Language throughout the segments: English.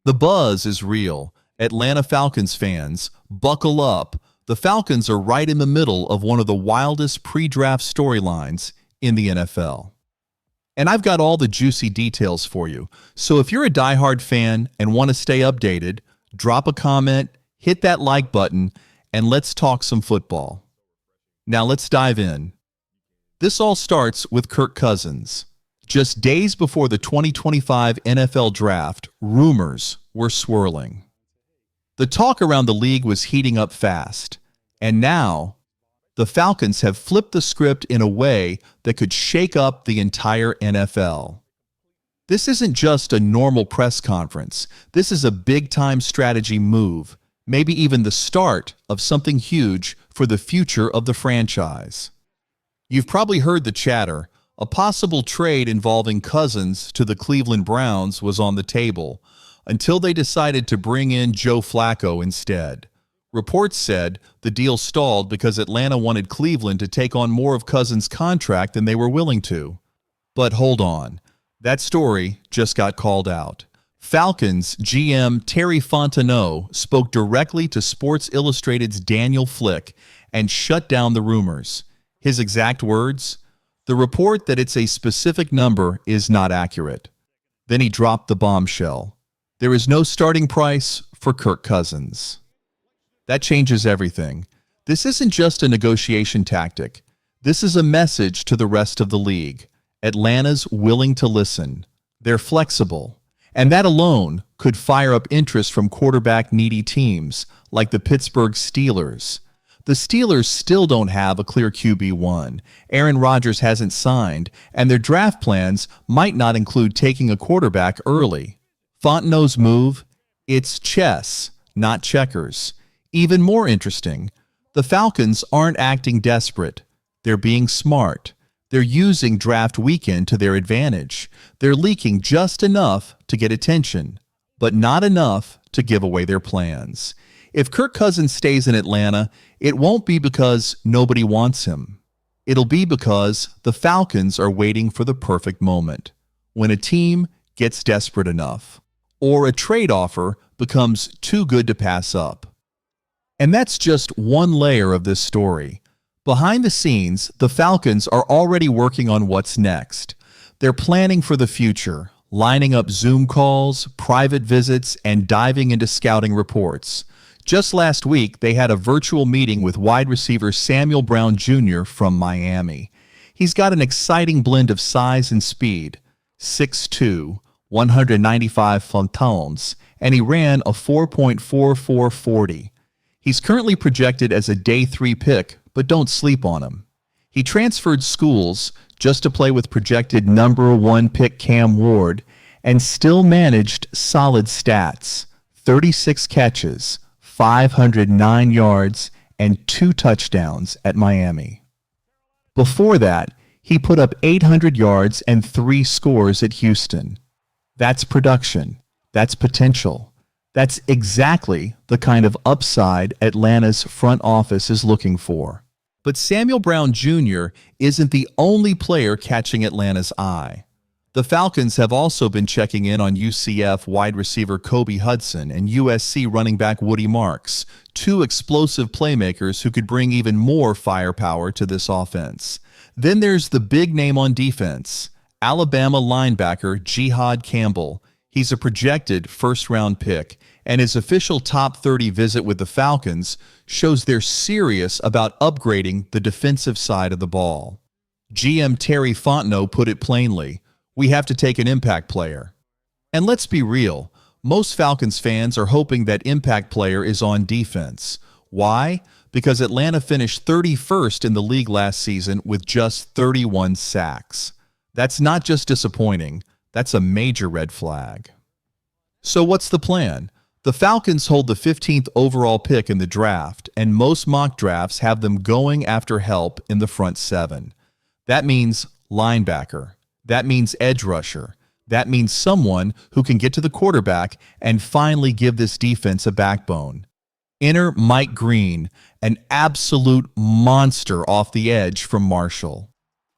The buzz is real. Atlanta Falcons fans, buckle up. The Falcons are right in the middle of one of the wildest pre-draft storylines in the NFL. And I've got all the juicy details for you. So if you're a diehard fan and want to stay updated, drop a comment, hit that like button, and let's talk some football. Now let's dive in. This all starts with Kirk Cousins. Just days before the 2025 NFL Draft, rumors were swirling. The talk around the league was heating up fast, and now the Falcons have flipped the script in a way that could shake up the entire NFL. This isn't just a normal press conference. This is a big-time strategy move, maybe even the start of something huge for the future of the franchise. You've probably heard the chatter. A possible trade involving Cousins to the Cleveland Browns was on the table until they decided to bring in Joe Flacco instead. Reports said the deal stalled because Atlanta wanted Cleveland to take on more of Cousins' contract than they were willing to. But hold on. That story just got called out. Falcons GM Terry Fontenot spoke directly to Sports Illustrated's Daniel Flick and shut down the rumors. His exact words? The report that it's a specific number is not accurate. Then he dropped the bombshell. There is no starting price for Kirk Cousins. That changes everything. This isn't just a negotiation tactic. This is a message to the rest of the league. Atlanta's willing to listen. They're flexible. And that alone could fire up interest from quarterback-needy teams like the Pittsburgh Steelers. The Steelers still don't have a clear QB1. Aaron Rodgers hasn't signed, and their draft plans might not include taking a quarterback early. Fontenot's move? It's chess, not checkers. Even more interesting, the Falcons aren't acting desperate. They're being smart. They're using draft weekend to their advantage. They're leaking just enough to get attention, but not enough to give away their plans. If Kirk Cousins stays in Atlanta, it won't be because nobody wants him. It'll be because the Falcons are waiting for the perfect moment, when a team gets desperate enough, or a trade offer becomes too good to pass up. And that's just one layer of this story. Behind the scenes, the Falcons are already working on what's next. They're planning for the future, lining up Zoom calls, private visits, and diving into scouting reports. Just last week, they had a virtual meeting with wide receiver Samuel Brown Jr. from Miami. He's got an exciting blend of size and speed, 6'2", 195 pounds, and he ran a 4.4440. He's currently projected as a day 3 pick, but don't sleep on him. He transferred schools just to play with projected number 1 pick Cam Ward and still managed solid stats, 36 catches, 509 yards, and 2 touchdowns at Miami. Before that, he put up 800 yards and 3 scores at Houston. That's production. That's potential. That's exactly the kind of upside Atlanta's front office is looking for. But Samuel Brown Jr. isn't the only player catching Atlanta's eye. The Falcons have also been checking in on UCF wide receiver Kobe Hudson and USC running back Woody Marks, 2 explosive playmakers who could bring even more firepower to this offense. Then there's the big name on defense, Alabama linebacker Jihad Campbell. He's a projected first-round pick, and his official top 30 visit with the Falcons shows they're serious about upgrading the defensive side of the ball. GM Terry Fontenot put it plainly, we have to take an impact player. And let's be real, most Falcons fans are hoping that impact player is on defense. Why? Because Atlanta finished 31st in the league last season with just 31 sacks. That's not just disappointing, that's a major red flag. So what's the plan? The Falcons hold the 15th overall pick in the draft, and most mock drafts have them going after help in the front 7. That means linebacker. That means edge rusher. That means someone who can get to the quarterback and finally give this defense a backbone. Enter Mike Green, an absolute monster off the edge from Marshall.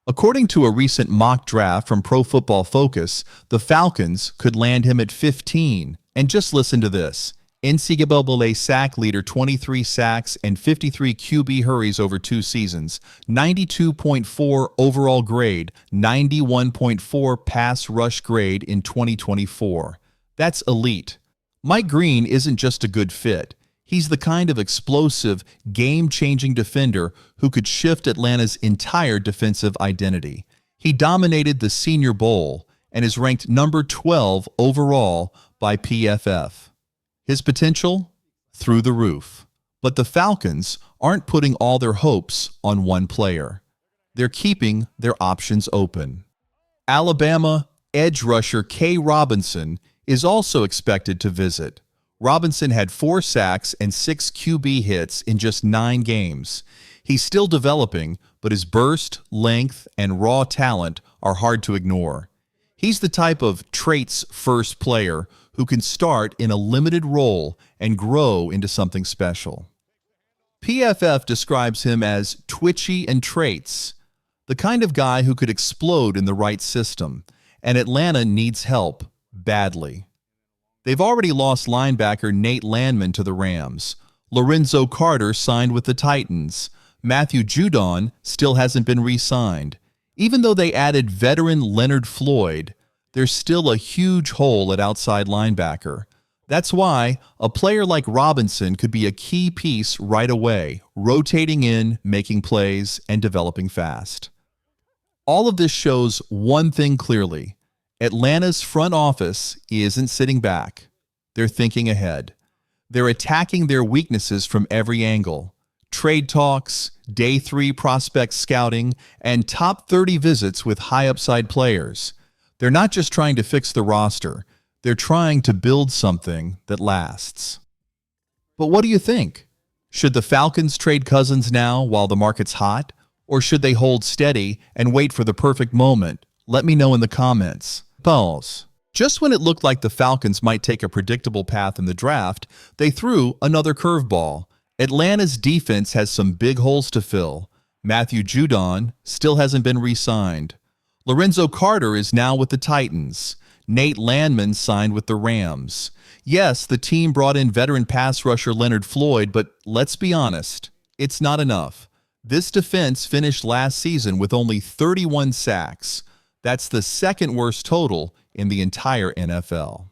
According to a recent mock draft from Pro Football Focus, the Falcons could land him at 15, And just listen to this. NCAA sack leader, 23 sacks and 53 QB hurries over 2 seasons, 92.4 overall grade, 91.4 pass rush grade in 2024. That's elite. Mike Green isn't just a good fit. He's the kind of explosive, game-changing defender who could shift Atlanta's entire defensive identity. He dominated the Senior Bowl and is ranked number 12 overall by PFF. His potential? Through the roof. But the Falcons aren't putting all their hopes on one player. They're keeping their options open. Alabama edge rusher K. Robinson is also expected to visit. Robinson had 4 sacks and 6 QB hits in just 9 games. He's still developing, but his burst, length, and raw talent are hard to ignore. He's the type of traits-first player who can start in a limited role and grow into something special. PFF describes him as twitchy and traits, the kind of guy who could explode in the right system, and Atlanta needs help badly. They've already lost linebacker Nate Landman to the Rams. Lorenzo Carter signed with the Titans. Matthew Judon still hasn't been re-signed. Even though they added veteran Leonard Floyd, there's still a huge hole at outside linebacker. That's why a player like Robinson could be a key piece right away, rotating in, making plays, and developing fast. All of this shows one thing clearly. Atlanta's front office isn't sitting back. They're thinking ahead. They're attacking their weaknesses from every angle. Trade talks, day 3 prospect scouting, and top 30 visits with high-upside players. They're not just trying to fix the roster. They're trying to build something that lasts. But what do you think? Should the Falcons trade Cousins now while the market's hot? Or should they hold steady and wait for the perfect moment? Let me know in the comments. Pause. Just when it looked like the Falcons might take a predictable path in the draft, they threw another curveball. Atlanta's defense has some big holes to fill. Matthew Judon still hasn't been re-signed. Lorenzo Carter is now with the Titans. Nate Landman signed with the Rams. Yes, the team brought in veteran pass rusher Leonard Floyd, but let's be honest, it's not enough. This defense finished last season with only 31 sacks. That's the second worst total in the entire NFL.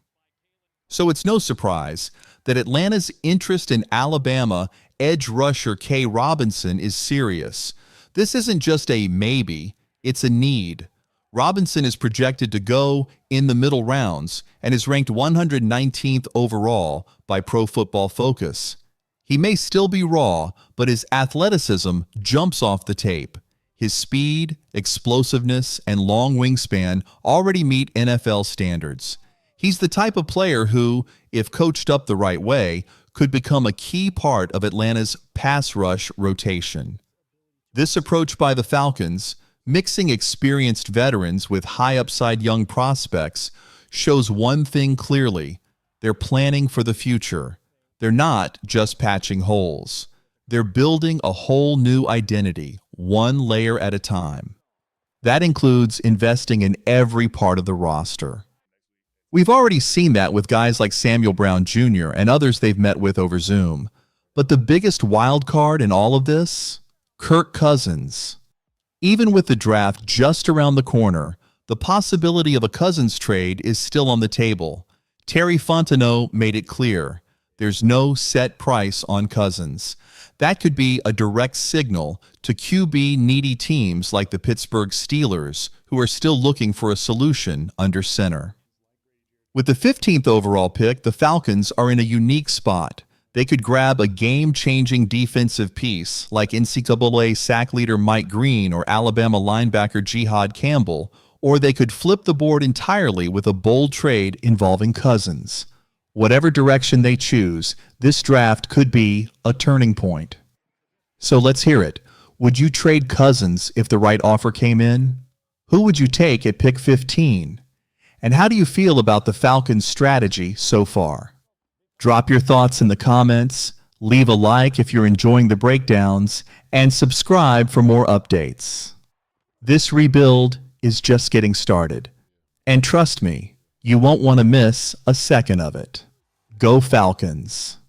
So it's no surprise that Atlanta's interest in Alabama edge rusher K. Robinson is serious. This isn't just a maybe, it's a need. Robinson is projected to go in the middle rounds and is ranked 119th overall by Pro Football Focus. He may still be raw, but his athleticism jumps off the tape. His speed, explosiveness, and long wingspan already meet NFL standards. He's the type of player who, if coached up the right way, could become a key part of Atlanta's pass rush rotation. This approach by the Falcons, mixing experienced veterans with high-upside young prospects, shows one thing clearly. They're planning for the future. They're not just patching holes. They're building a whole new identity, one layer at a time. That includes investing in every part of the roster. We've already seen that with guys like Samuel Brown Jr. and others they've met with over Zoom. But the biggest wild card in all of this? Kirk Cousins. Even with the draft just around the corner, the possibility of a Cousins trade is still on the table. Terry Fontenot made it clear. There's no set price on Cousins. That could be a direct signal to QB-needy teams like the Pittsburgh Steelers, who are still looking for a solution under center. With the 15th overall pick, the Falcons are in a unique spot. They could grab a game-changing defensive piece like NCAA sack leader Mike Green or Alabama linebacker Jihad Campbell, or they could flip the board entirely with a bold trade involving Cousins. Whatever direction they choose, this draft could be a turning point. So let's hear it. Would you trade Cousins if the right offer came in? Who would you take at pick 15? And how do you feel about the Falcons' strategy so far? Drop your thoughts in the comments, leave a like if you're enjoying the breakdowns, and subscribe for more updates. This rebuild is just getting started. And trust me, you won't want to miss a second of it. Go Falcons!